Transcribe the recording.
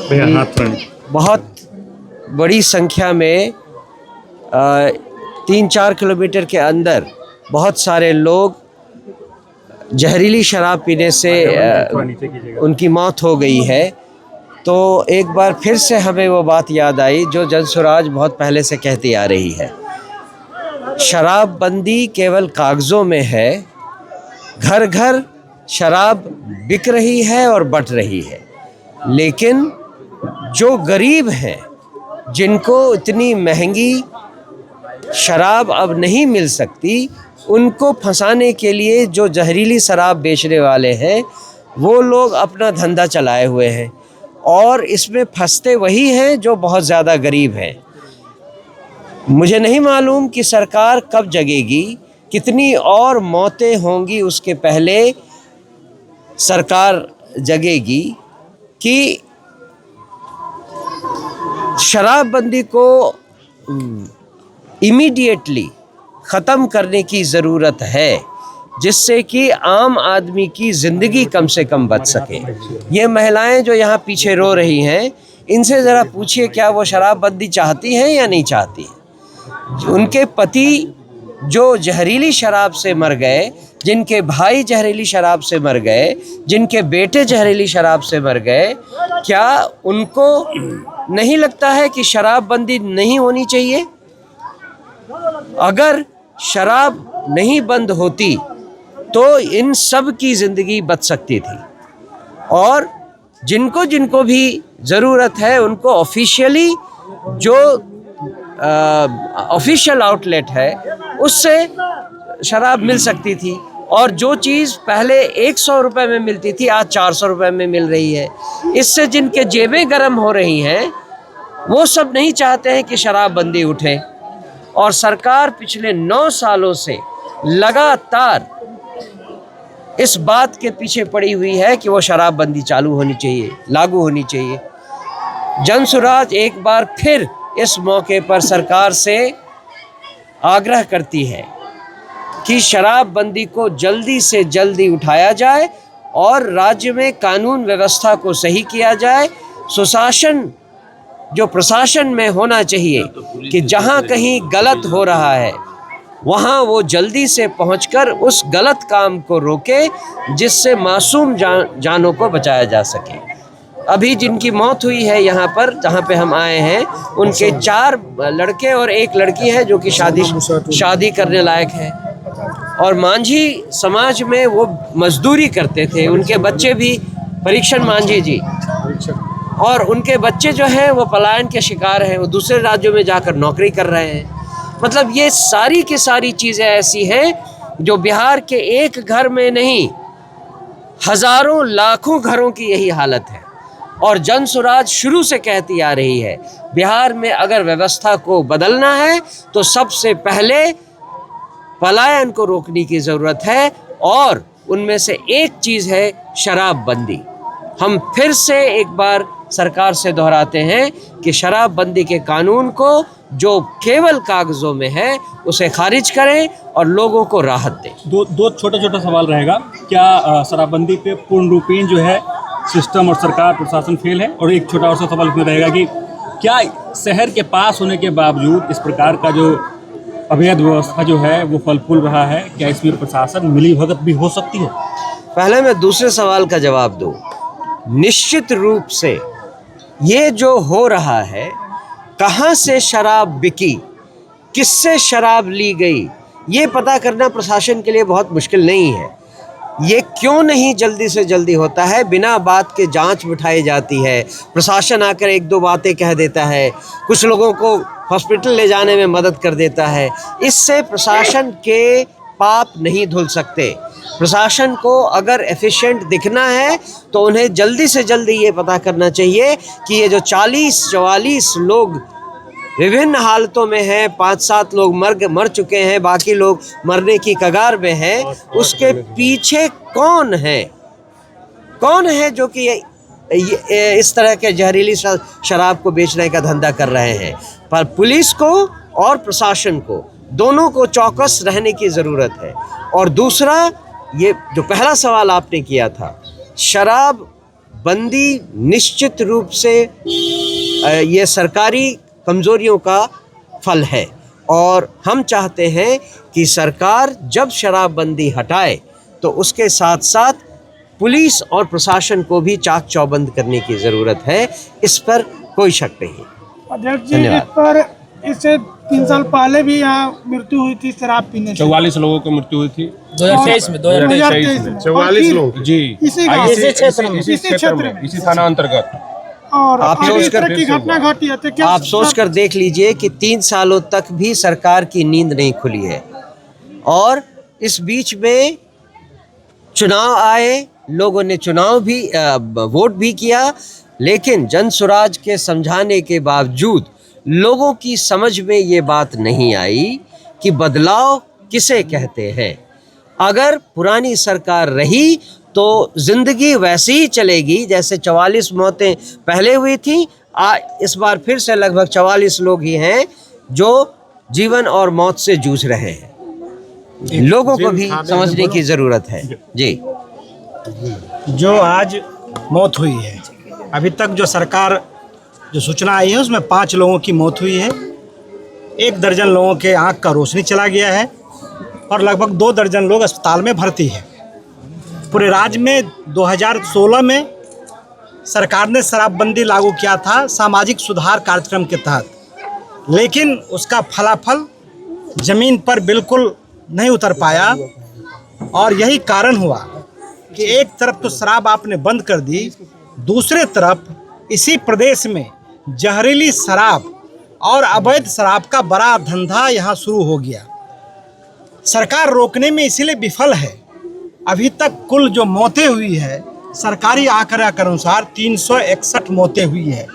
बहुत बड़ी संख्या में 3-4 किलोमीटर के अंदर बहुत सारे लोग जहरीली शराब पीने से उनकी मौत हो गई है। तो एक बार फिर से हमें वो बात याद आई जो जनसुराज बहुत पहले से कहती आ रही है, शराबबंदी केवल कागज़ों में है, घर घर शराब बिक रही है और बट रही है, लेकिन जो गरीब हैं जिनको इतनी महंगी शराब अब नहीं मिल सकती, उनको फंसाने के लिए जो जहरीली शराब बेचने वाले हैं वो लोग अपना धंधा चलाए हुए हैं और इसमें फंसते वही हैं जो बहुत ज़्यादा गरीब हैं। मुझे नहीं मालूम कि सरकार कब जगेगी, कितनी और मौतें होंगी उसके पहले सरकार जगेगी कि शराबबंदी को इमीडिएटली ख़त्म करने की ज़रूरत है, जिससे कि आम आदमी की ज़िंदगी कम से कम बच सके। ये महिलाएं जो यहाँ पीछे रो रही हैं, इनसे ज़रा पूछिए क्या वो शराबबंदी चाहती हैं या नहीं चाहती हैं। उनके पति जो जहरीली शराब से मर गए, जिनके भाई जहरीली शराब से मर गए, जिनके बेटे जहरीली शराब से मर गए, क्या उनको नहीं लगता है कि शराबबंदी नहीं होनी चाहिए? अगर शराब नहीं बंद होती तो इन सब की ज़िंदगी बच सकती थी और जिनको जिनको भी ज़रूरत है उनको ऑफिशियली जो ऑफिशियल आउटलेट है उससे शराब मिल सकती थी और जो चीज़ पहले 100 रुपये में मिलती थी आज 400 रुपये में मिल रही है। इससे जिनके जेबें गर्म हो रही हैं वो सब नहीं चाहते हैं कि शराबबंदी उठे और सरकार पिछले 9 सालों से लगातार इस बात के पीछे पड़ी हुई है कि वो शराबबंदी चालू होनी चाहिए, लागू होनी चाहिए। जनसुराज एक बार फिर इस मौके पर सरकार से आग्रह करती है कि शराबबंदी को जल्दी से जल्दी उठाया जाए और राज्य में कानून व्यवस्था को सही किया जाए। सुशासन जो प्रशासन में होना चाहिए कि जहाँ कहीं गलत हो रहा है वहाँ वो जल्दी से पहुंचकर उस गलत काम को रोके जिससे मासूम जानों को बचाया जा सके। अभी जिनकी मौत हुई है यहाँ पर जहाँ पे हम आए हैं, उनके 4 लड़के और 1 लड़की है जो कि शादी करने लायक है और मांझी समाज में वो मजदूरी करते थे। उनके बच्चे भी परीक्षण मांझी जी और उनके बच्चे जो हैं वो पलायन के शिकार हैं, वो दूसरे राज्यों में जाकर नौकरी कर रहे हैं। मतलब ये सारी की सारी चीज़ें ऐसी हैं जो बिहार के एक घर में नहीं, हज़ारों लाखों घरों की यही हालत है। और जनसुराज शुरू से कहती आ रही है बिहार में अगर व्यवस्था को बदलना है तो सबसे पहले पलायन को रोकने की ज़रूरत है और उनमें से एक चीज़ है शराबबंदी। हम फिर से एक बार सरकार से दोहराते हैं कि शराबबंदी के कानून को जो केवल कागज़ों में है उसे खारिज करें और लोगों को राहत दें। दो छोटा छोटा सवाल रहेगा। क्या शराबबंदी पे पूर्ण रूपेण जो है सिस्टम और सरकार प्रशासन फेल है? और एक छोटा और सा सवाल इसमें रहेगा कि क्या शहर के पास होने के बावजूद इस प्रकार का जो अवैध व्यवस्था जो है वो फल फूल रहा है, क्या इसमें प्रशासन मिलीभगत भी हो सकती है? पहले मैं दूसरे सवाल का जवाब दूं। निश्चित रूप से ये जो हो रहा है, कहाँ से शराब बिकी, किससे शराब ली गई, ये पता करना प्रशासन के लिए बहुत मुश्किल नहीं है। ये क्यों नहीं जल्दी से जल्दी होता है? बिना बात के जांच बिठाई जाती है, प्रशासन आकर 1-2 बातें कह देता है, कुछ लोगों को हॉस्पिटल ले जाने में मदद कर देता है। इससे प्रशासन के पाप नहीं धुल सकते। प्रशासन को अगर एफिशिएंट दिखना है तो उन्हें जल्दी से जल्दी ये पता करना चाहिए कि ये जो 40-44 लोग विभिन्न हालतों में हैं, 5-7 लोग मर चुके हैं, बाकी लोग मरने की कगार में हैं, उसके पीछे कौन है जो कि इस तरह के जहरीली शराब को बेचने का धंधा कर रहे हैं। पर पुलिस को और प्रशासन को दोनों को चौकस रहने की ज़रूरत है। और दूसरा, ये जो पहला सवाल आपने किया था, शराब शराबबंदी निश्चित रूप से ये सरकारी कमज़ोरियों का फल है और हम चाहते हैं कि सरकार जब शराबबंदी हटाए तो उसके साथ साथ पुलिस और प्रशासन को भी चाक चौबंद करने की ज़रूरत है। इस पर कोई शक नहीं। अध्यक्ष जी, इस पर इससे 3 साल पहले भी यहाँ मृत्यु हुई थी शराब पीने से। 44 लोगों की मृत्यु हुई थी 2023 में 44 लोग जी, इसी क्षेत्र में इसी थाना अंतर्गत। और आप आगे सोच इस कर तरह की घटना घटी है तो क्या आप सोच कर देख लीजिए कि 3 सालों तक भी सरकार की नींद नहीं खुली है और इस बीच में चुनाव आए, लोगों ने चुनाव भी वोट भी किया, लेकिन जनसुराज के समझाने के बावजूद लोगों की समझ में ये बात नहीं आई कि बदलाव किसे कहते हैं। अगर पुरानी सरकार रही तो ज़िंदगी वैसे ही चलेगी जैसे 44 मौतें पहले हुई थी। इस बार फिर से लगभग 44 लोग ही हैं जो जीवन और मौत से जूझ रहे हैं। लोगों को भी समझने की ज़रूरत है। जी, जो आज मौत हुई है, अभी तक जो सरकार जो सूचना आई है उसमें 5 लोगों की मौत हुई है, 1 दर्जन लोगों के आंख का रोशनी चला गया है और लगभग 2 दर्जन लोग अस्पताल में भर्ती है। पूरे राज्य में 2016 में सरकार ने शराबबंदी लागू किया था सामाजिक सुधार कार्यक्रम के तहत, लेकिन उसका फलाफल ज़मीन पर बिल्कुल नहीं उतर पाया और यही कारण हुआ कि एक तरफ तो शराब आपने बंद कर दी, दूसरे तरफ इसी प्रदेश में जहरीली शराब और अवैध शराब का बड़ा धंधा यहाँ शुरू हो गया। सरकार रोकने में इसीलिए विफल है। अभी तक कुल जो मौतें हुई है सरकारी आंकड़े के अनुसार 361 मौतें हुई है।